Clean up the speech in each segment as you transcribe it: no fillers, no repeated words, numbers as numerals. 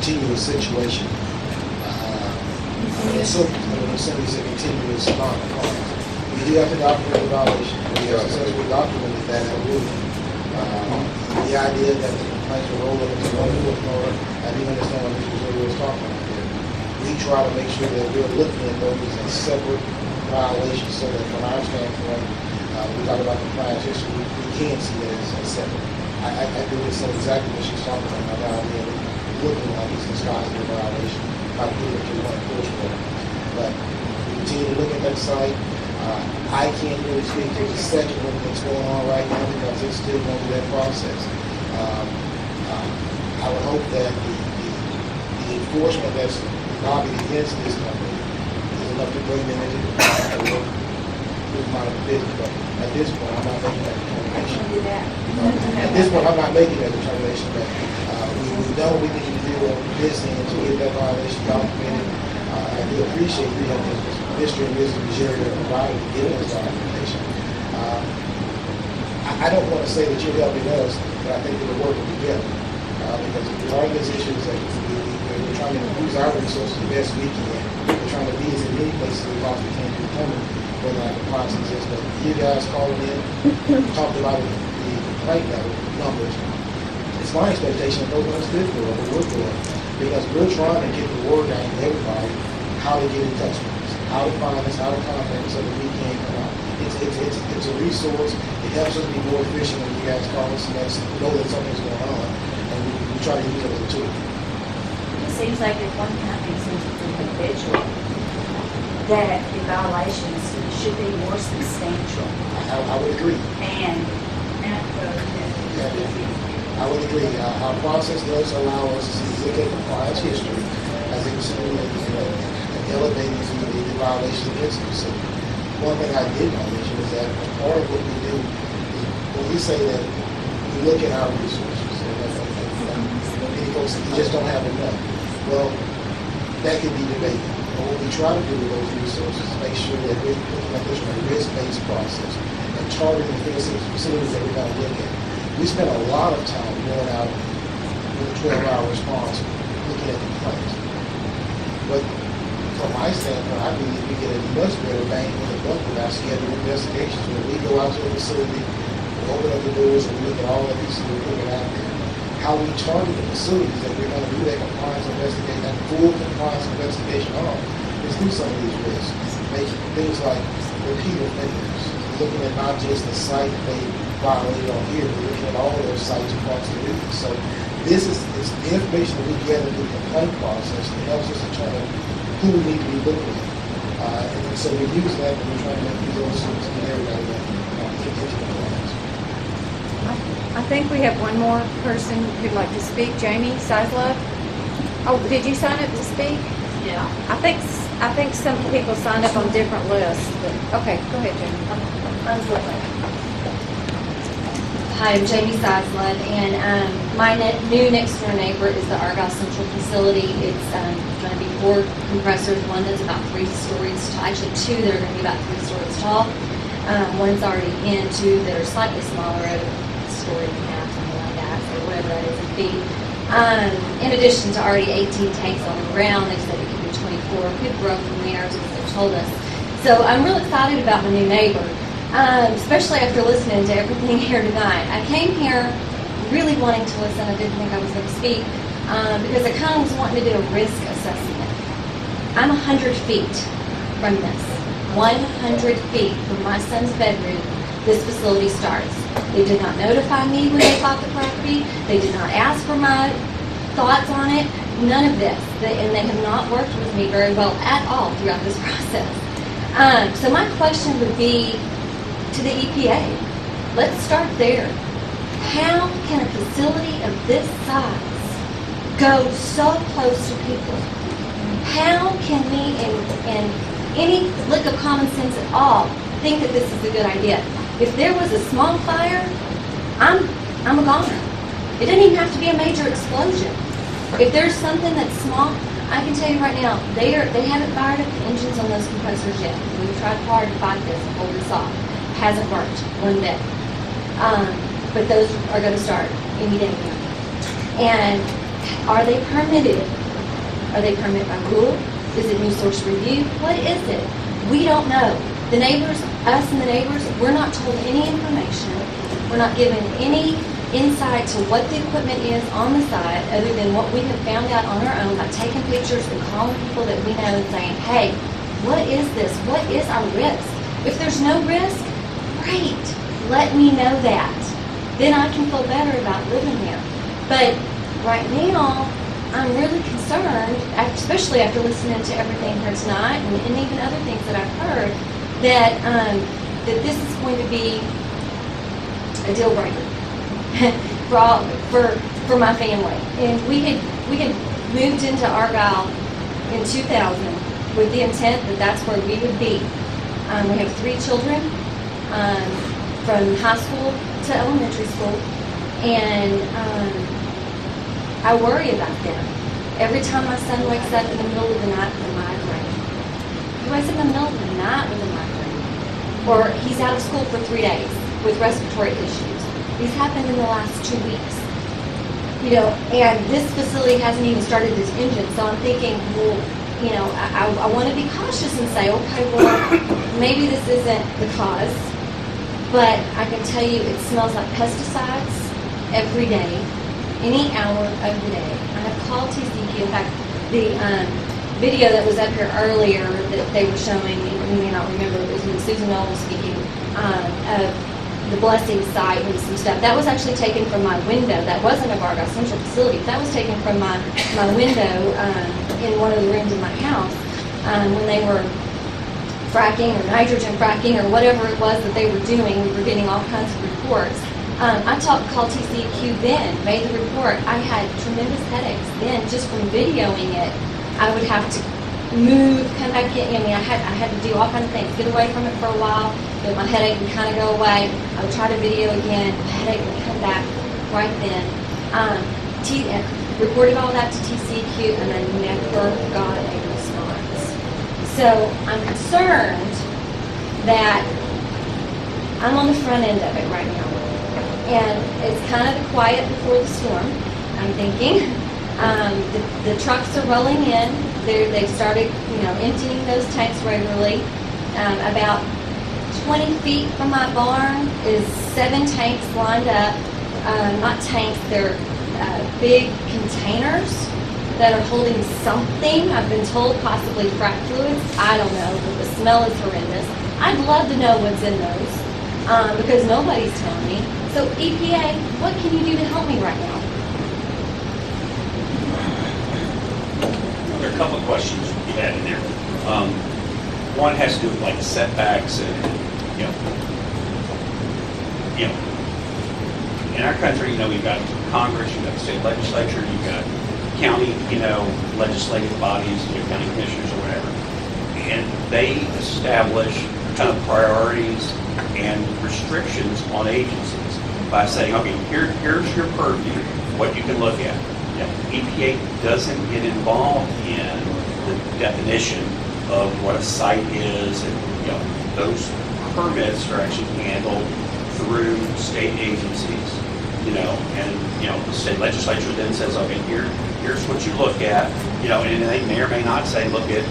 continuous situation. So it's a continuous non-compliance. We do have to document the violation. We have successfully documented that in rule. The idea that the complaints will roll up into one court order, I didn't understand what Mr. Missouri was talking about there. We try to make sure that we're looking at those as separate violations so that from our standpoint, we talk about compliance history, we can see that as separate. I do understand exactly what she's talking about now, being looking like it's disguised as a violation, not putting it to one court order. But we continue to look at that site. I can't really speak to the second one that's going on right now because it's still going through that process. I would hope that the enforcement that's lobbied against this company is enough to bring them into the business. But at this point, I'm not making that determination. At this point, I'm not making that determination. But we know we need to deal with this and to get that violation documented. I do appreciate we have Mr. and Mrs. Missouri are provided to get us documentation. I don't want to say that you're helping us, but I think we're working together. Because there are these issues that we're trying to use our resources the best we can. We're trying to be as many places as we possibly can to determine whether or not compliance exists. But you guys calling in, talked about the complaint numbers. It's my expectation that those ones did for what we're doing. Because we're trying to get the word out to everybody how to get in touch with us, how to find us, how to contact us so that we can come out. It's a resource. It helps us be more efficient when you guys call us and know that something's going on. And we try to use it as a tool. It seems like if one company seems to be individual, that the violations should be more substantial. I would agree. And I would agree. Our process does allow us to look at compliance history as a consumer and elevate the violation against the facility. One thing I did want to mention is that part of what we do is when we say that we look at our resources, and many folks say we just don't have enough. Well, that can be debated. But what we try to do with those resources is make sure that we're looking at this from a risk-based process and targeting the facilities that we're going to look at. We spend a lot of time going out with a 12-hour response looking at complaints. But from my standpoint, I believe we get a much better bang for the buck with our scheduled investigations. When we go out to a facility, we open up the doors and we look at all the pieces we're putting out there. How we target the facilities that we're going to do that compliance investigation, that full compliance investigation on, is through some of these risks. Making things like repeat offenders, looking at not just the site that they violated on here, but looking at all of those sites across the region. So this is the information that we gather through the complaint process that helps us determine who we need to be looking at. And so we use that when we're trying to make these overseas to get everybody that get into compliance. I think we have one more person who'd like to speak. Jamie Sizlove. Oh, did you sign up to speak? yeah. I think some people signed up on different lists. But, okay, go ahead, Jamie. Hi, I'm Jamie Seislund, and my new next door neighbor is the Argyle Central facility. It's going to be 4 compressors, one that's about 3 stories tall, actually 2 that are going to be about 3 stories tall. One's already in, 2 that are slightly smaller, at a story and a half, something like that, or whatever that is in feet. In addition to already 18 tanks on the ground, they said it could be 24. Could grow from there, as they told us. So I'm real excited about my new neighbor. Especially after listening to everything here tonight. I came here really wanting to listen. I didn't think I was going to speak because I kind of was wanting to do a risk assessment. I'm 100 feet from this. 100 feet from my son's bedroom, this facility starts. They did not notify me when they bought the property. They did not ask for my thoughts on it. None of this. And they have not worked with me very well at all throughout this process. So my question would be, to the EPA. Let's start there. How can a facility of this size go so close to people? How can we, in any lick of common sense at all, think that this is a good idea? If there was a small fire, I'm a goner. It doesn't even have to be a major explosion. If there's something that's small, I can tell you right now, they haven't fired up the engines on those compressors yet. We've tried hard to fight this and hold this off. Hasn't worked one bit. But those are going to start any day now. And Are they permitted? Are they permitted by rule? Is it new source review? What is it? We don't know. The neighbors, us and the neighbors, we're not told any information. We're not given any insight to what the equipment is on the site other than what we have found out on our own by taking pictures and calling people that we know and saying, hey, what is this? What is our risk? If there's no risk, great. Let me know that. Then I can feel better about living there. But right now, I'm really concerned, especially after listening to everything here tonight and even other things that I've heard, that that this is going to be a deal breaker for my family. And we had moved into Argyle in 2000 with the intent that that's where we would be. We have 3 children from high school to elementary school, and I worry about them. Every time my son wakes up in the middle of the night with a migraine. He wakes up in the middle of the night with a migraine. Or he's out of school for 3 days with respiratory issues. These happened in the last 2 weeks. You know, and this facility hasn't even started its engine, so I'm thinking, well, you know, I want to be cautious and say, okay, well, maybe this isn't the cause, but I can tell you it smells like pesticides every day, any hour of the day. I have called TCQ. In fact, the video that was up here earlier that they were showing, you may not remember, it was when Susan Knoll was speaking, of the Blessing site and some stuff. That was actually taken from my window. That wasn't a Argyle Central facility. That was taken from my window in one of the rooms in my house when they were fracking or nitrogen fracking or whatever it was that they were doing. We were getting all kinds of reports. I called TCQ then, made the report. I had tremendous headaches then just from videoing it. I would have to move, come back in. I mean, I had to do all kinds of things, get away from it for a while, but my headache would kind of go away. I would try to video again, my headache would come back right then. Reported all that to TCQ, and I never got a response. So I'm concerned that I'm on the front end of it right now. And it's kind of the quiet before the storm, I'm thinking. The trucks are rolling in. They've started, emptying those tanks regularly. About 20 feet from my barn is 7 tanks lined up. Not tanks, they're big containers that are holding something. I've been told possibly frac fluids. I don't know, but the smell is horrendous. I'd love to know what's in those because nobody's telling me. So EPA, what can you do to help me right now? There are a couple of questions you had in there. One has to do with like setbacks and, in our country, we've got Congress, you've got the state legislature, you've got county, legislative bodies, county commissioners or whatever. And they establish kind of priorities and restrictions on agencies by saying, okay, here's your purview, what you can look at. EPA doesn't get involved in the definition of what a site is, and those permits are actually handled through state agencies, and the state legislature then says, okay, here's what you look at, and they may or may not say look at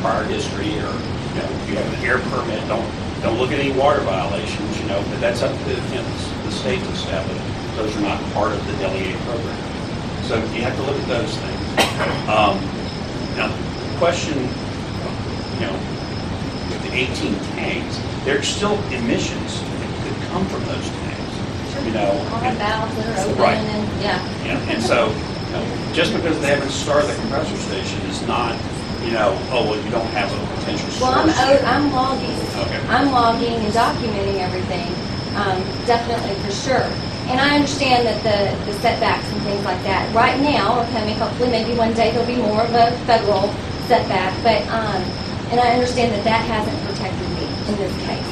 prior history, or if you have an air permit, don't look at any water violations, but that's up to the state to establish. Those are not part of the delegated program. So you have to look at those things. Now, the question, with the 18 tanks, there's still emissions that could come from those tanks. All the valves that are open, right. and And so, just because they haven't started the compressor station is not, you don't have a potential source. Well, I'm logging. Okay. I'm logging and documenting everything, definitely for sure. And I understand that the setbacks and things like that right now are coming. Hopefully, maybe one day there'll be more of a federal setback. But and I understand that hasn't protected me in this case.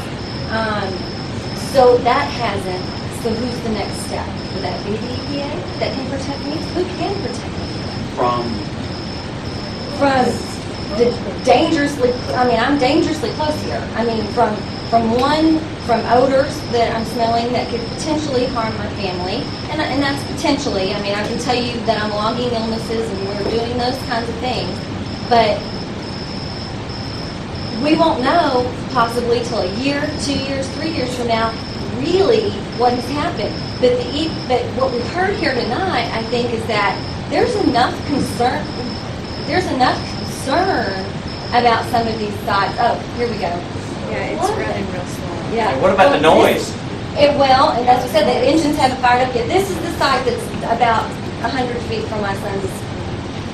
So that hasn't. So who's the next step? Would that be the EPA that can protect me? Who can protect me? From The dangerously. I mean, I'm dangerously close here. I mean, from from odors that I'm smelling that could potentially harm my family. And that's potentially, I mean, I can tell you that I'm logging illnesses and we're doing those kinds of things. But we won't know possibly till a year, 2 years, 3 years from now, really what has happened. But what we've heard here tonight, I think, is that there's enough concern about some of these sites. Oh, here we go. Yeah, it's running real slow. Yeah. What about the noise? Well, and as we said, the engines haven't fired up yet. This is the site that's about 100 feet from my son's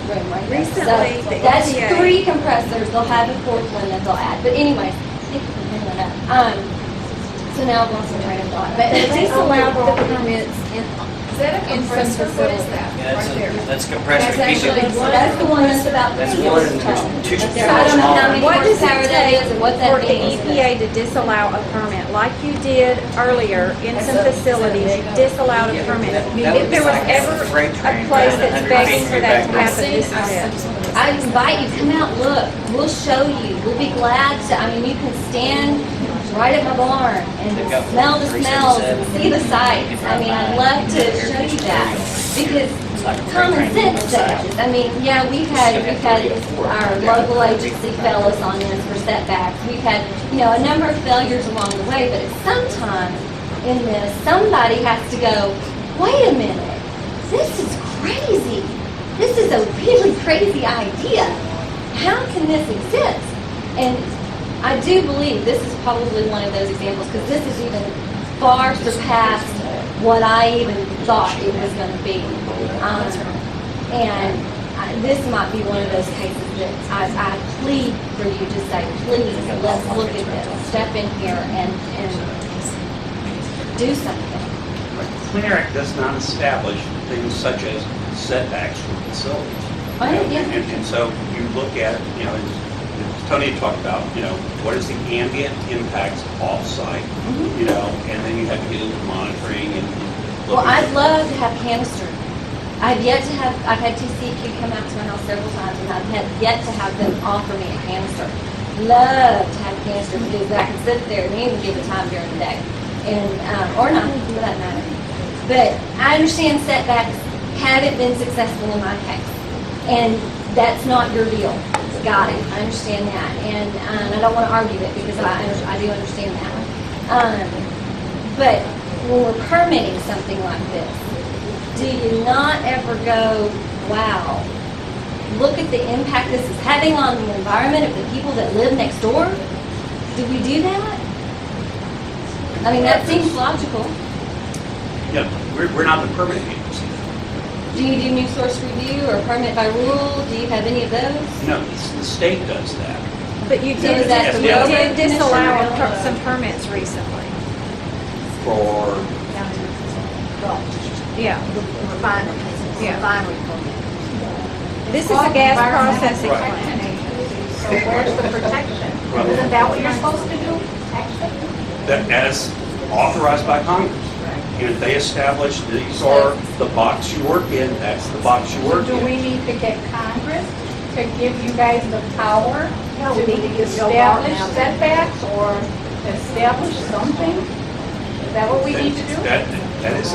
room right there. Recently, So the that's EPA 3 compressors. They'll have a 4th one that they'll add. But anyways, thank you for bringing that up. So now I've lost my train of thought. But But they allow the permits in Is that a some compressor? What is facilities. that? Yeah, Right there. that's compressor. That's Keep it- actually, that's the one that's about 3 That's years one, and tall. there's two So I don't know how many What does horsepower it that take is and what for that the means. EPA to disallow a permit, like you did earlier in some facilities, you disallowed a permit? If there was ever a place that's begging for that to happen, this is it. I invite you, come out, look, we'll show you, we'll be glad to, I mean, you can stand right at my barn and smell the smells and see the sights. I mean, I'd love to show you that, because common sense says, I mean, yeah, we've had our local agency fail us on this for setbacks. We've had, a number of failures along the way, but at some time in this, somebody has to go, wait a minute, this is crazy. This is a really crazy idea. How can this exist? And I do believe this is probably one of those examples, because this is even far surpassed what I even thought it was going to be. This might be one of those cases that I plead for you to say, please, let's look at this, step in here and do something. Clean Air Act does not establish things such as setbacks for facilities. Oh, yeah. And so you look at, as Tony had talked about, what is the ambient impacts off-site, and then you have to get into monitoring and Well, looking I'd at- love to have canister. I've had TCQ come out to my house several times, and I've had yet to have them offer me a canister. Love to have a canister, because I can sit there and even give it time during the day, and or not, for that matter. But I understand setbacks haven't been successful in my case, and that's not your deal. Got it. I understand that, and I don't want to argue it, because I do understand that. But when we're permitting something like this, do you not ever go, wow, look at the impact this is having on the environment of the people that live next door? Do we do that? I mean, that seems logical. We're not the permitting agency. Do you do new source review or permit by rule? Do you have any of those? No, the state does that. But you So did, is that the you road did disallow commissioner? some permits recently. For, Yeah, Refinery. Yeah. Refinery permit. this is a gas processing Right. plant. So where's the protection? Isn't that what you're supposed to do, actually? that as authorized by Congress. And if they establish these are the box you work in, that's the box you work Do we in. need to get Congress to give you guys the power No, we need to to get Bill establish Barton out. setbacks or establish something? Is that what we need to do? That is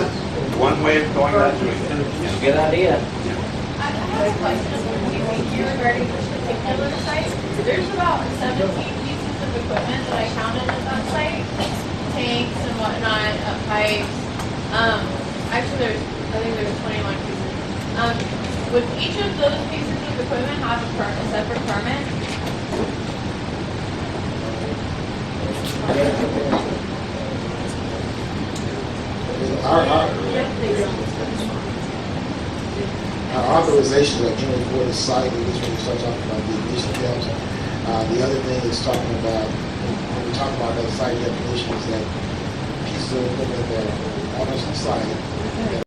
one way of going about doing it. It's a good idea. I have a question when you hear regarding this particular site. There's about 17 pieces of equipment that I counted at that site, tanks and whatnot, pipes. Actually, I think there's 21 pieces. Would each of those pieces of equipment have a separate permit? Our authorizations are generally for the site, at least when we start talking about the initial steps. The other thing is talking about, when we talk about that site definitions, that pieces of equipment that are on the site